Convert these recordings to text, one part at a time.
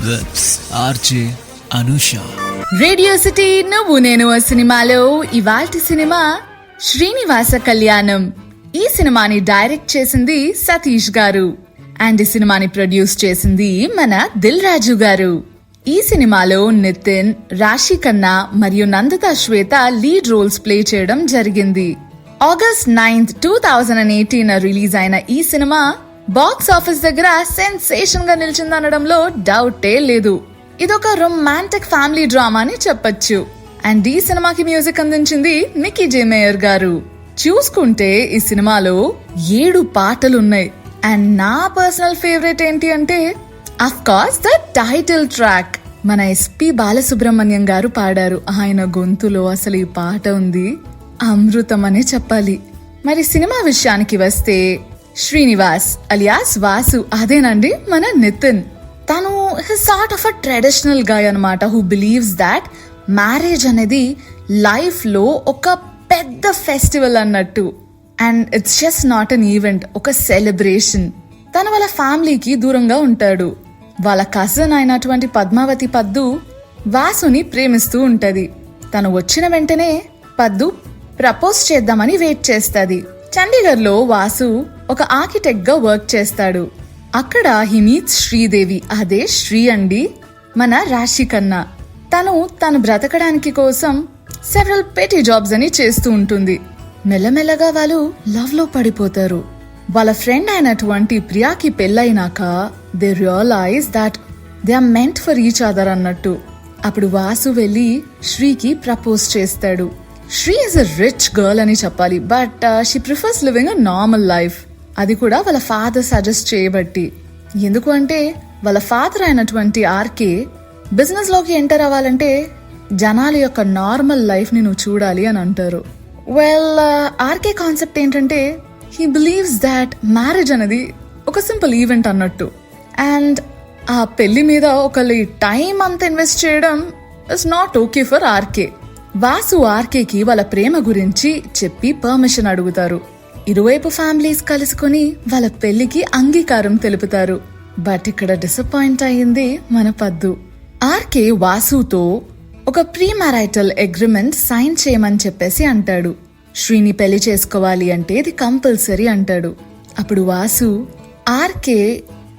with RJ Anusha. Radio city నువ్వు నేను ఆ సినిమాలో ఇవాల్టి సినిమా శ్రీనివాస కళ్యాణం. ఈ సినిమాని డైరెక్ట్ చేసింది సతీష్ గారు అండ్ ఈ సినిమాని ప్రొడ్యూస్ చేసింది మన దిల్ రాజు గారు. ఈ సినిమాలో నితిన్, రాశి ఖన్నా మరియు నందిత శ్వేత లీడ్ రోల్స్ ప్లే చేయడం జరిగింది. ఆగస్ట్ 9th, 2018 రిలీజ్ అయిన ఈ సినిమా బాక్స్ ఆఫీస్ దగ్గర సెన్సేషన్ గా నిలిచిందనడంలో డౌటే లేదు. ఇదొక రొమాంటిక్ ఫ్యామిలీ డ్రామా అని చెప్పొచ్చు. అండ్ ఈ సినిమాకి మ్యూజిక్ అందించింది నిక్కీ జే మేయర్ గారు. చూసుకుంటే ఈ సినిమాలో 7 పాటలున్నాయి. అండ్ నా పర్సనల్ ఫేవరెట్ ఏంటి అంటే of course the title track. మన ఎస్పి బాలసుబ్రహ్మణ్యం గారు పాడారు. ఆయన గొంతులో అసలు ఈ పాట ఉంది, అమృతం అనే చెప్పాలి. మరి సినిమా విషయానికి వస్తే శ్రీనివాస్ అలియాస్ వాసు, అదేనండి మన నితిన్. తను sort of a traditional guy అనమాట, హూ బిలీవ్స్ దాట్ మ్యారేజ్ అనేది లైఫ్ లో ఒక పెద్ద ఫెస్టివల్ అన్నట్టు. And it's just not an event, ఒక సెలబ్రేషన్. తను వాళ్ళ ఫ్యామిలీకి దూరంగా ఉంటాడు. వాళ్ళ కజిన్ అయినటువంటి పద్మావతి పద్దు వాసుని ప్రేమిస్తూ ఉంటది. తను వచ్చిన వెంటనే పద్దు ప్రపోజ్ చేద్దామని వెయిట్ చేస్తది. చండీగఢ్ లో వాసు ఒక ఆర్కిటెక్ట్ గా వర్క్ చేస్తాడు. అక్కడ హీ మీట్స్ శ్రీదేవి, అదే శ్రీ అండి మన రాశి ఖన్నా. తను బ్రతకడానికి కోసం సెవరల్ పెటీ జాబ్స్ అని చేస్తూ ఉంటుంది. మెల్లమెల్లగా వాళ్ళు లవ్ లో పడిపోతారు. వాళ్ళ ఫ్రెండ్ అయినటువంటి ప్రియాకి పెళ్ళైనాక they realise that they are meant for each other అన్నట్టు. అప్పుడు వాసు వెళ్లి శ్రీకి ప్రపోజ్ చేస్తాడు. Sri is a rich girl అని చెప్పాలి, but she prefers living a normal life. అది కూడా వాళ్ళ ఫాదర్ సజెస్ట్ చేయబట్టి. ఎందుకు అంటే వాళ్ళ ఫాదర్ అయినటువంటి ఆర్కే బిజినెస్ లోకి ఎంటర్ అవ్వాలంటే జనాల యొక్క నార్మల్ లైఫ్ ని నువ్వు చూడాలి అని అంటారు. వెల్, ఆర్కే కాన్సెప్ట్ ఏంటంటే హీ బిలీవ్స్ దాట్ మ్యారేజ్ అనేది ఒక సింపుల్ ఈవెంట్ అన్నట్టు. అండ్ ఆ పెళ్లి మీద ఒకళ్ళ టైం అంతా ఇన్వెస్ట్ చేయడం is not okay for RK. Vasu ఆర్కేకి వాళ్ళ ప్రేమ గురించి చెప్పి పర్మిషన్ అడుగుతారు. ఇరువైపు ఫ్యామిలీస్ కలుసుకుని వాళ్ళ పెళ్లికి అంగీకారం తెలుపుతారు. బట్ ఇక్కడ డిసప్పాయింట్ అయ్యింది మన పద్దు. ఆర్కే వాసుతో ఒక ప్రీ మ్యారైటల్ అగ్రిమెంట్ సైన్ చేయమని చెప్పేసి అంటాడు. శ్రీని పెళ్లి చేసుకోవాలి అంటే ఇది కంపల్సరీ అంటాడు. అప్పుడు వాసు ఆర్కే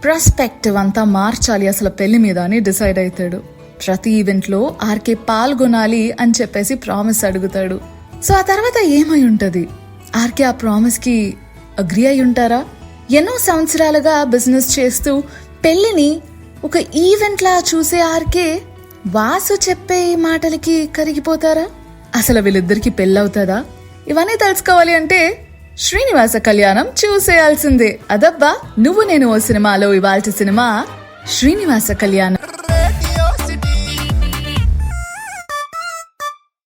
పర్స్పెక్టివ్ అంతా మార్చాలి అసలు పెళ్లి మీద అని డిసైడ్ అవుతాడు. ప్రతి ఈవెంట్ లో ఆర్కే పాల్గొనాలి అని చెప్పేసి ప్రామిస్ అడుగుతాడు. సో ఆ తర్వాత ఏమై ఉంటది? ఆర్కే ఆ ప్రామిస్ కి అగ్రీ అయి ఉంటారా? ఎన్నో సంవత్సరాలుగా బిజినెస్ చేస్తూ పెళ్లిని ఒక ఈవెంట్ లా చూసే ఆర్కే వాసు చెప్పే మాటలకి కరిగిపోతారా? అసలు వీళ్ళిద్దరికి పెళ్ళవుతుందా? ఇవన్నీ తెలుసుకోవాలి అంటే శ్రీనివాస కళ్యాణం చూసేయాల్సిందే. అదబ్బా నువ్వు నేను ఓ సినిమాలో ఇవాల్టి సినిమా శ్రీనివాస కళ్యాణం.